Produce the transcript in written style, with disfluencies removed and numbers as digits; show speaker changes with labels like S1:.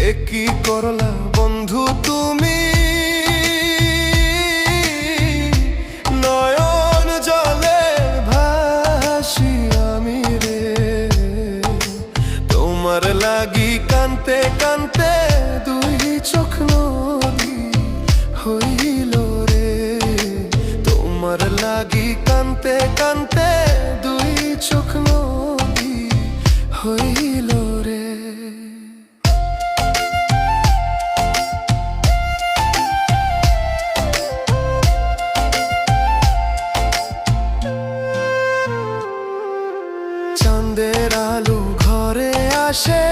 S1: কি করলা বন্ধু তুমি, নয়ন জলে ভাসি আমি রে। তোমার লাগি কানতে কানতে দুই চোখ নদী হইল রে। তোমার লাগি কানতে কানতে দুই চোখ নদী হইল রে। চাঁদের আলো ঘরে আসে,